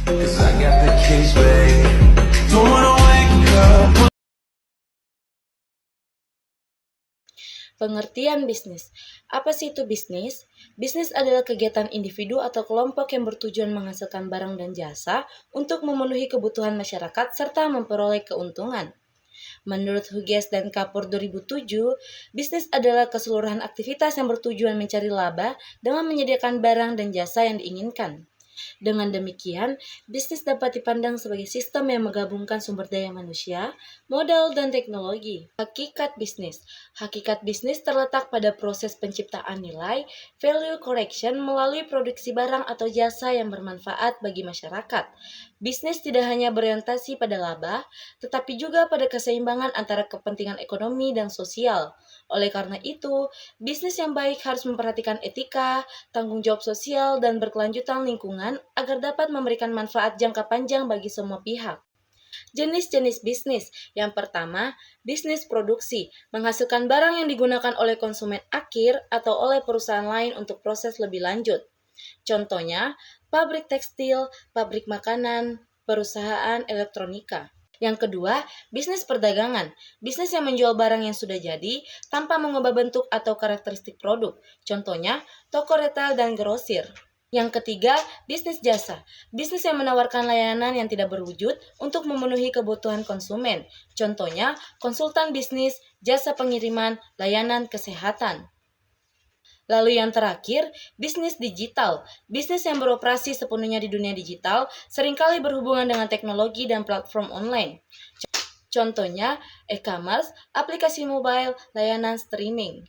'cause I got the keys, babe. Don't wanna wake up. Pengertian bisnis. Apa sih itu bisnis? Bisnis adalah kegiatan individu atau kelompok yang bertujuan menghasilkan barang dan jasa untuk memenuhi kebutuhan masyarakat serta memperoleh keuntungan. Menurut Hughes dan Kapur 2007, bisnis adalah keseluruhan aktivitas yang bertujuan mencari laba dengan menyediakan barang dan jasa yang diinginkan. Dengan demikian, bisnis dapat dipandang sebagai sistem yang menggabungkan sumber daya manusia, modal, dan teknologi. Hakikat bisnis. Hakikat bisnis terletak pada proses penciptaan nilai, value correction melalui produksi barang atau jasa yang bermanfaat bagi masyarakat. Bisnis tidak hanya berorientasi pada laba, tetapi juga pada keseimbangan antara kepentingan ekonomi dan sosial. Oleh karena itu, bisnis yang baik harus memperhatikan etika, tanggung jawab sosial, dan berkelanjutan lingkungan agar dapat memberikan manfaat jangka panjang bagi semua pihak. Jenis-jenis bisnis. Yang pertama, bisnis produksi, menghasilkan barang yang digunakan oleh konsumen akhir atau oleh perusahaan lain untuk proses lebih lanjut. Contohnya, pabrik tekstil, pabrik makanan, perusahaan elektronika. Yang kedua, bisnis perdagangan. Bisnis yang menjual barang yang sudah jadi tanpa mengubah bentuk atau karakteristik produk. Contohnya, toko retail dan grosir. Yang ketiga, bisnis jasa. Bisnis yang menawarkan layanan yang tidak berwujud untuk memenuhi kebutuhan konsumen. Contohnya, konsultan bisnis, jasa pengiriman, layanan kesehatan. Lalu yang terakhir, bisnis digital. Bisnis yang beroperasi sepenuhnya di dunia digital seringkali berhubungan dengan teknologi dan platform online. Contohnya, e-commerce, aplikasi mobile, layanan streaming.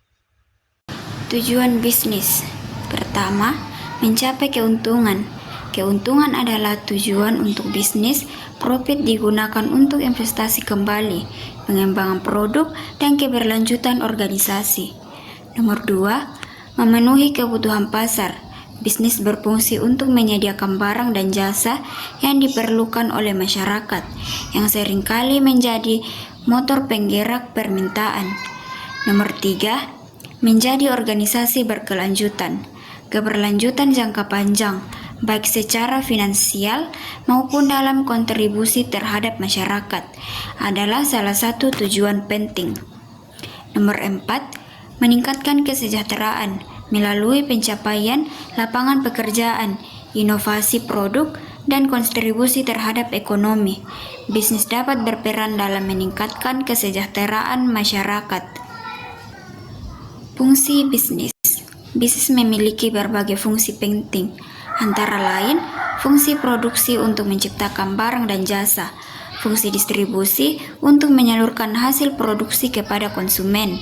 Tujuan bisnis. Pertama, mencapai keuntungan. Keuntungan adalah tujuan untuk bisnis. Profit digunakan untuk investasi kembali, pengembangan produk, dan keberlanjutan organisasi. Nomor 2, memenuhi kebutuhan pasar. Bisnis berfungsi untuk menyediakan barang dan jasa yang diperlukan oleh masyarakat, yang seringkali menjadi motor penggerak permintaan. Nomor 3, menjadi organisasi berkelanjutan. Keberlanjutan jangka panjang, baik secara finansial maupun dalam kontribusi terhadap masyarakat, adalah salah satu tujuan penting. Nomor 4, meningkatkan kesejahteraan melalui pencapaian lapangan pekerjaan, inovasi produk, dan kontribusi terhadap ekonomi. Bisnis dapat berperan dalam meningkatkan kesejahteraan masyarakat. Fungsi bisnis. Bisnis memiliki berbagai fungsi penting, antara lain fungsi produksi untuk menciptakan barang dan jasa, fungsi distribusi untuk menyalurkan hasil produksi kepada konsumen,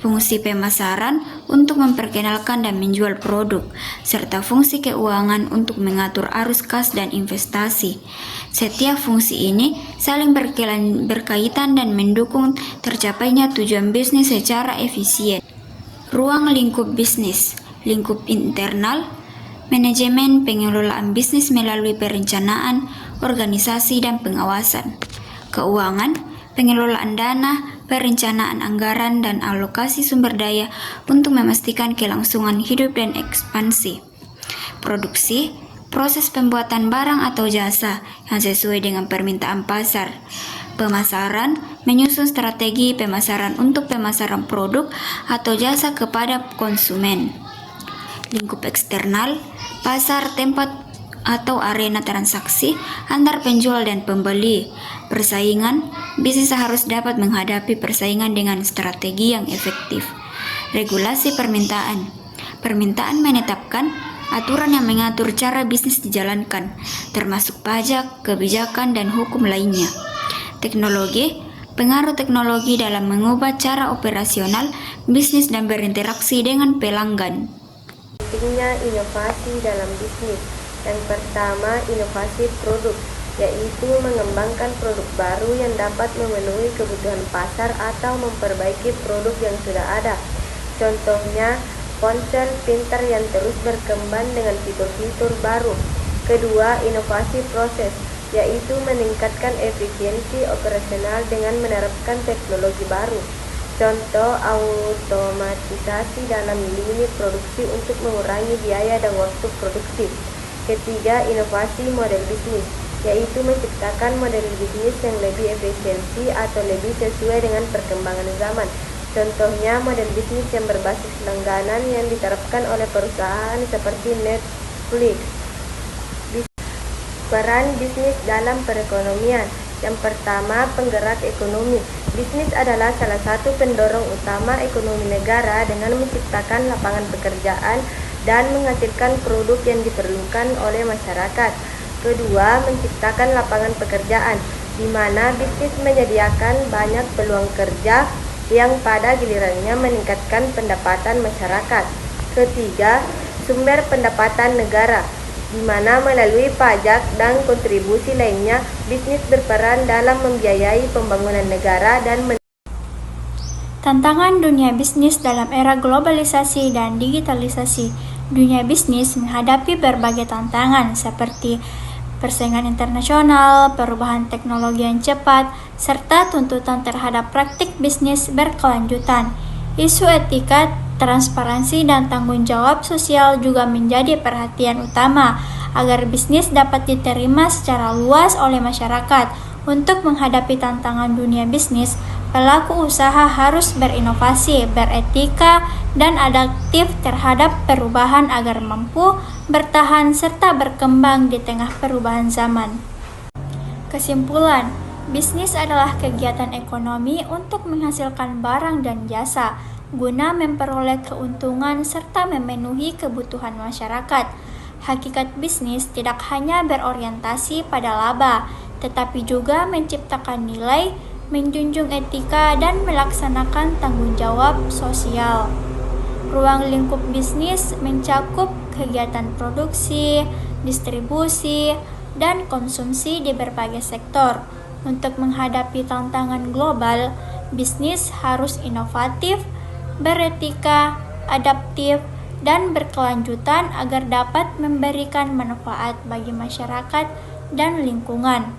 fungsi pemasaran untuk memperkenalkan dan menjual produk, serta fungsi keuangan untuk mengatur arus kas dan investasi. Setiap fungsi ini saling berkaitan dan mendukung tercapainya tujuan bisnis secara efisien. Ruang lingkup bisnis. Lingkup internal, manajemen pengelolaan bisnis melalui perencanaan, organisasi, dan pengawasan. Keuangan, pengelolaan dana, perencanaan anggaran, dan alokasi sumber daya untuk memastikan kelangsungan hidup dan ekspansi. Produksi, proses pembuatan barang atau jasa yang sesuai dengan permintaan pasar. Pemasaran, menyusun strategi pemasaran untuk pemasaran produk atau jasa kepada konsumen. Lingkup eksternal, pasar, tempat atau arena transaksi antar penjual dan pembeli. Persaingan, bisnis harus dapat menghadapi persaingan dengan strategi yang efektif. Regulasi permintaan. Permintaan menetapkan aturan yang mengatur cara bisnis dijalankan, termasuk pajak, kebijakan, dan hukum lainnya. Teknologi, pengaruh teknologi dalam mengubah cara operasional bisnis dan berinteraksi dengan pelanggan. Pentingnya inovasi dalam bisnis. Yang pertama, inovasi produk, yaitu mengembangkan produk baru yang dapat memenuhi kebutuhan pasar atau memperbaiki produk yang sudah ada. Contohnya, ponsel pintar yang terus berkembang dengan fitur-fitur baru. Kedua, inovasi proses, yaitu meningkatkan efisiensi operasional dengan menerapkan teknologi baru. Contoh, automatisasi dalam lini produksi untuk mengurangi biaya dan waktu produksi. Ketiga, inovasi model bisnis, yaitu menciptakan model bisnis yang lebih efisiensi atau lebih sesuai dengan perkembangan zaman. Contohnya model bisnis yang berbasis langganan yang diterapkan oleh perusahaan seperti Netflix. Peran bisnis dalam perekonomian. Yang pertama, penggerak ekonomi. Bisnis adalah salah satu pendorong utama ekonomi negara dengan menciptakan lapangan pekerjaan dan menghasilkan produk yang diperlukan oleh masyarakat. Kedua, menciptakan lapangan pekerjaan, di mana bisnis menyediakan banyak peluang kerja yang pada gilirannya meningkatkan pendapatan masyarakat. Ketiga, sumber pendapatan negara, di mana melalui pajak dan kontribusi lainnya, bisnis berperan dalam membiayai pembangunan negara dan Tantangan dunia bisnis dalam era globalisasi dan digitalisasi. Dunia bisnis menghadapi berbagai tantangan seperti persaingan internasional, perubahan teknologi yang cepat, serta tuntutan terhadap praktik bisnis berkelanjutan. Isu etika, transparansi, dan tanggung jawab sosial juga menjadi perhatian utama agar bisnis dapat diterima secara luas oleh masyarakat. Untuk menghadapi tantangan dunia bisnis, pelaku usaha harus berinovasi, beretika, dan adaptif terhadap perubahan agar mampu bertahan serta berkembang di tengah perubahan zaman. Kesimpulan, bisnis adalah kegiatan ekonomi untuk menghasilkan barang dan jasa guna memperoleh keuntungan serta memenuhi kebutuhan masyarakat. Hakikat bisnis tidak hanya berorientasi pada laba, tetapi juga menciptakan nilai, menjunjung etika, dan melaksanakan tanggung jawab sosial. Ruang lingkup bisnis mencakup kegiatan produksi, distribusi, dan konsumsi di berbagai sektor. Untuk menghadapi tantangan global, bisnis harus inovatif, beretika, adaptif, dan berkelanjutan agar dapat memberikan manfaat bagi masyarakat dan lingkungan.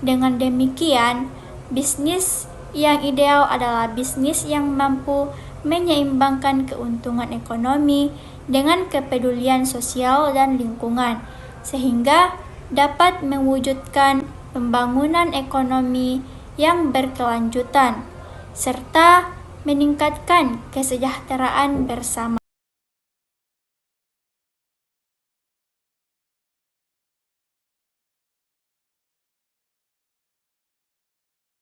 Dengan demikian, bisnis yang ideal adalah bisnis yang mampu menyeimbangkan keuntungan ekonomi dengan kepedulian sosial dan lingkungan, sehingga dapat mewujudkan pembangunan ekonomi yang berkelanjutan, serta meningkatkan kesejahteraan bersama.